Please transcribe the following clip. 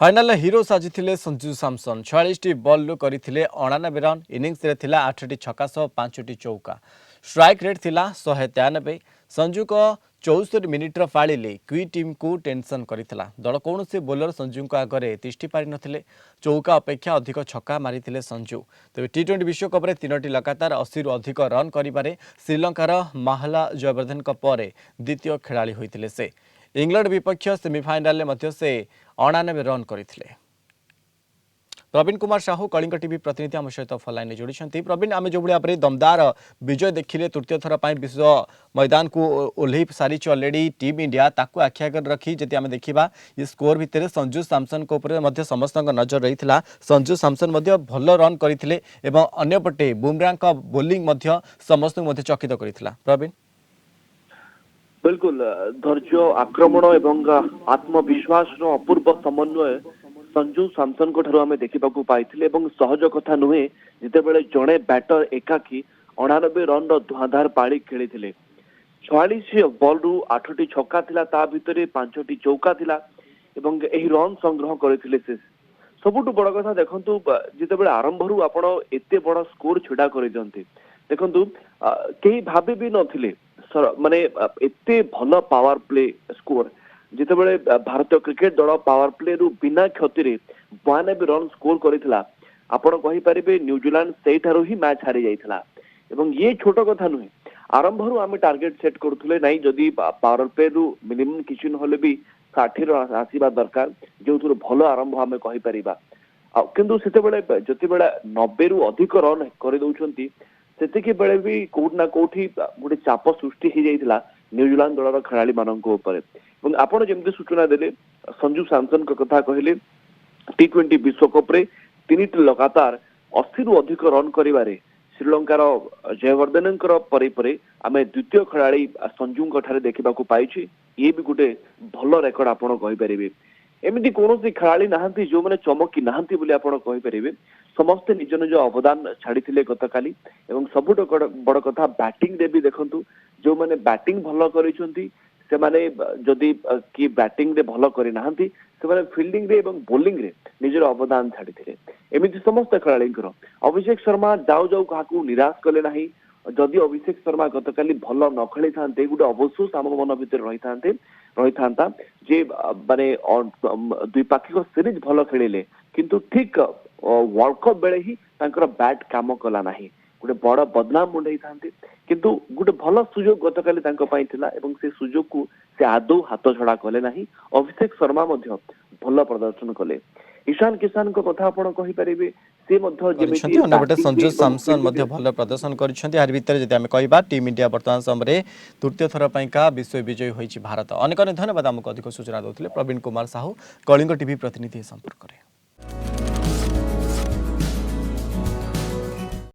Final हिरो साजिथिले Sanju Samson 46 ball करथिले 89 run innings रे थिला 8टी छक्का सह 5टी चौका स्ट्राइक रेट थिला 193 संजू को 74 मिनिट्र फाड़े क्वी टीम को टेंशन करथिला दल कौन से बोलर संजू आगे तिष्ठि पारि नथिले चौका अपेक्षा अधिक छक्का मारिथिले संजू तेज टी20 विश्वकप रे 3टी लगातार 80 रु अधिक रन करिबारे श्रीलंकार महला जयवर्धन पर द्वितीय खेलाड़ी होइथिले से इंग्लैंड विपक्ष सेमिफाइनाल में से 89 रन करथिले। प्रवीण कुमार साहू कलिंग टीवी प्रतिनिधि आम सहित फोन लाइन जोड़ी प्रवीण आम जो भाव में दमदार विजय देखिले तृतीय थर पर विश्व मैदान को ओह्ल सारी ऑलरेडी टीम इंडिया ताकू आखि आगे रखी जदि आम देखा ये स्कोर भितर संजू सैमसन को समस्त नजर रही है संजू सैमसन भल रन करते अंपटे बुमराह बोलिंग समस्त चकित करता प्रवीण बिल्कुल धैर्य आक्रमण एवं आत्मविश्वास अपूर्व समन्वय संजू सैमसन को आम देखा पाई सहज कथा नुहे जिते जड़े बैटर एकाकी 89 रन धुआंधार पाड़ी खेली 46 बॉल रु 8टी छक्का थिला ता भितरे 5टी चौका थिला एवं एही रन संग्रह करथिले से सबुठु बड़ कथा देखंतु जिते आरंभ रु आपण एते बड़ स्कोर छिड़ा कर देखंतु केही भाबे भी नथिले माने एते भल पावर प्ले स्कोर जितेबाला भारतीय क्रिकेट दल पावर प्ले रु बिना क्षति 92 रन स्कोर करथिला आपण कहि परिबे न्यूजीलैंड सेठारु ही मैच हारी जाइथिला एवं ये छोट कथा नुहे आरंभ रु आमे टार्गेट सेट करथुले नै जदी पावर प्ले रु मिनिमम किछि नहले भी 60 रन आसीबा दरकार जोथुर भलो आरंभ आमे कहि परिबा किंतु सेतेबेले जतिबेला 90 रु अधिक रन करि दउछंती सेतिके बेले भी कोठ ना कोठी गोटे चाप सृष्टि हो जाइथिला न्यूजीलैंड दलर खेलाड़ी मानक ऊपर आपण जमती सूचना देले संजू सैमसन को कथा कहले टी20 विश्वकप रे 3टी लगातार 80 रु अधिक रन करिवारे श्रीलंकार जयवर्धन परे परे आमे द्वितीय खेलाड़ी संजू ठारे देखा पाई ये भी गोटे भल रेकर्ड आपण कहि परिबे एमती कौन खेलाड़ी नहांती जो मैंने चमकी नहांती बोली आपण कहि परिबे समस्ते निज निज अवदान छाड़ी गतकाली एवं सबुठ बड़ कथा बैटिंग रे भी देखंतु जो मैंने बैटिंग भल करिसंती से माने जदि कि बैटिंग रे भल करि नहांती से माने फील्डिंग रे एवं बॉलिंग रे निजर अवदान छाड़ी एमती समस्त खेलाड़ी अभिषेक शर्मा जाऊ जाऊ काकू निराश कले नाही जदि अभिषेक शर्मा गतकाली भल न खेली थांते गोटे अवशोष आम मन भितर रही था जे माने द्विपाक्षिक सीरीज भल खेलिले किंतु ठीक वर्ल्ड कप बेले ही तांकर बैट काम कला नाही गोटे बड़ बदनाम मुंडई थांते किंतु गोटे भल सुजोग गतकाली तांको पई थिला एवं से सुजोग को से आदौ हाथ छड़ा कले नाही अभिषेक शर्मा मध्य भल प्रदर्शन कले ईशान किसान को कथा आपण कहि परिबे से मध्य जेमिति अन्यपटे संजू सैमसन भल प्रदर्शन कर भितर जदि आम कहवा टीम इंडिया वर्तमान समय तृतीय थर का विश्व विजयी होइछि भारत अनेक धन्यवाद आमको अधिक सूचना देउथिले प्रवीण कुमार साहू कलिंग टीवी प्रतिनिधि संपर्क।